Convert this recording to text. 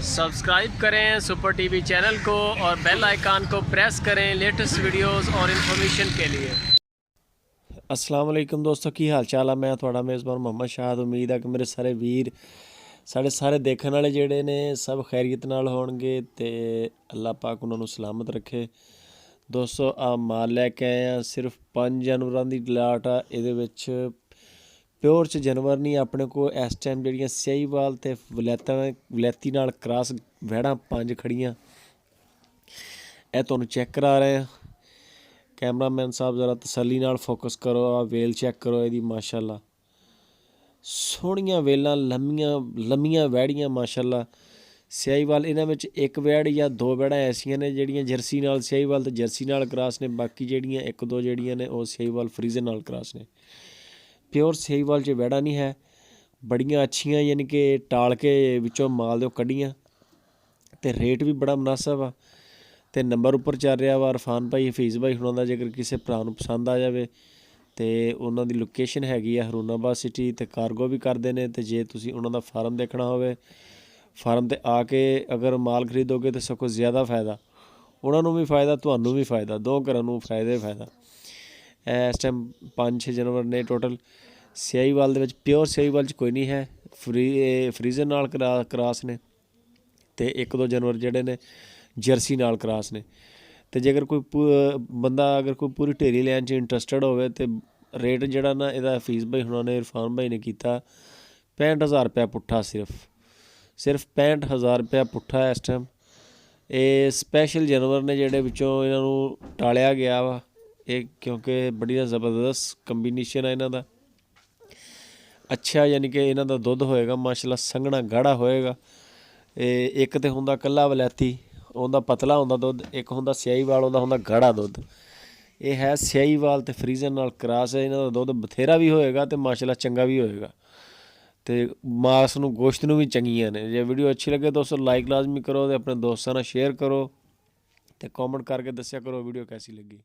Subscribe करें super TV channel को और बेल आइकान को प्रेस करें लेटेस्ट वीडियोस और इन्फॉर्मेशन के लिए। अस्सलाम वालेकुम दोस्तों, की हाल चाल है। मैं थोड़ा मेज़बान मोहम्मद शाह। उम्मीद है कि मेरे सारे वीर सारे देखने वाले जेडे ने सब खैरियत नाल होणगे ते अल्लाह पाक उन्होंने सलामत रखे। दोस्तों आ माल लैके आए हैं, सिर्फ 5 जानवरों की लाट आ। ये प्योर च जानवर नहीं अपने को इस टाइम जड़ियाँ सियाहीवाल ते वलैती नाल क्रॉस वैड़ा 5 खड़ियाँ ਇਹ ਤੁਹਾਨੂੰ चेक करा रहे हैं। कैमरामैन साहब ज़रा तसल्ली नाल फोकस करो। आ वेल चेक करो ਇਹਦੀ माशाअल्लाह सोहणियां वेलां लम्मियां वैड़ियां माशाअल्लाह। सियाहीवाल इन्हां विच एक वैड़ या 2 वैड़ां ऐसियां ने ਜਿਹੜੀਆਂ जर्सी नाल सियाहीवाल ते जर्सी नाल क्रॉस ने, बाकी ਜਿਹੜੀਆਂ 1-2 ਜਿਹੜੀਆਂ ने ਉਹ सियाहीवाल फ्रीजन नाल क्रॉस ने। प्योर सियाहीवाल च वैड़ा नहीं है, बड़ियां अच्छियां यानी कि टाल के विचों माल दे कड्ढियां ते रेट भी बड़ा मुनासब आ। ਤੇ ਨੰਬਰ ਉੱਪਰ ਚੱਲ ਰਿਹਾ ਵਾ ਇਰਫਾਨ ਭਾਈ ਹਫੀਜ਼ ਭਾਈ ਹੁਣਾਂ ਦਾ। ਜੇਕਰ ਕਿਸੇ ਭਰਾ ਨੂੰ ਪਸੰਦ ਆ ਜਾਵੇ ਤੇ ਉਹਨਾਂ ਦੀ ਲੋਕੇਸ਼ਨ ਹੈਗੀ ਆ ਹਰੂਨਾਬਾਦ ਸਿਟੀ ਤੇ ਕਾਰਗੋ ਵੀ ਕਰਦੇ ਨੇ। ਤੇ ਜੇ ਤੁਸੀਂ ਉਹਨਾਂ ਦਾ ਫਾਰਮ ਦੇਖਣਾ ਹੋਵੇ, ਫਾਰਮ ਤੇ ਆ ਕੇ ਅਗਰ ਮਾਲ ਖਰੀਦੋਗੇ ਤਾਂ ਸਗੋਂ ਜ਼ਿਆਦਾ ਫਾਇਦਾ, ਉਹਨਾਂ ਨੂੰ ਵੀ ਫਾਇਦਾ, ਤੁਹਾਨੂੰ ਵੀ ਫਾਇਦਾ, ਦੋ ਘਰਾਂ ਨੂੰ ਫਾਇਦਾ। ਇਸ ਟਾਈਮ 5-6 ਜਾਨਵਰ ਨੇ ਟੋਟਲ ਸਿਆਹੀਵਾਲ ਦੇ ਵਿੱਚ। ਪਿਓਰ ਸਿਆਹੀਵਾਲ 'ਚ ਕੋਈ ਨਹੀਂ ਹੈ, ਫਰੀਜ਼ਰ ਨਾਲ ਕਰਾਸ ਨੇ ਤੇ 1-2 ਜਾਨਵਰ ਜਿਹੜੇ ਨੇ जर्सी नाल क्रॉस ने। तो जेकर कोई बंदा अगर कोई पूरी ढेरी लैन च इंटरस्टड होवे तो रेट जिहड़ा ना इहदा हफीज़ भाई हुणां ने इरफान भाई ने कीता 65,000 रुपया पुट्ठा। सिर्फ 65,000 रुपया पुट्ठा इस टाइम। ये स्पैशल जानवर ने जिहड़े विचों इन्हां नूं टालिया गया वा, ये क्योंकि बड़ी ज़बरदस्त कंबीनेशन है इन्हां दा। अच्छा यानी कि इन्हां दा दुध होएगा माशाअल्लाह, संघना गाढ़ा होएगा। एक तो हुंदा कल्ला वलैती, ਉਹਦਾ ਪਤਲਾ ਹੁੰਦਾ ਦੁੱਧ, ਇੱਕ ਹੁੰਦਾ ਸਿਆਹੀਵਾਲ, ਉਹਦਾ ਹੁੰਦਾ ਗਾੜਾ ਦੁੱਧ। ਇਹ ਹੈ ਸਿਆਹੀਵਾਲ ਤੇ ਫਰੀਜ਼ਨ ਨਾਲ ਕਰਾਸ ਹੈ। ਇਹਨਾਂ ਦਾ ਦੁੱਧ ਬਥੇਰਾ ਵੀ ਹੋਏਗਾ ਤੇ ਮਾਸ਼ਾਅੱਲਾ ਚੰਗਾ ਵੀ ਹੋਏਗਾ ਤੇ ਮਾਸ ਨੂੰ ਗੋਸ਼ਤ ਨੂੰ ਵੀ ਚੰਗੀਆਂ ਨੇ। ਜੇ ਵੀਡੀਓ ਅੱਛੀ ਲੱਗੇ ਦੋਸਤੋ ਲਾਈਕ ਲਾਜ਼ਮੀ ਕਰੋ ਤੇ ਆਪਣੇ ਦੋਸਤਾਂ ਨਾਲ ਸ਼ੇਅਰ ਕਰੋ ਤੇ ਕਮੈਂਟ ਕਰਕੇ ਦੱਸਿਆ ਕਰੋ ਵੀਡੀਓ ਕੈਸੀ ਲੱਗੀ।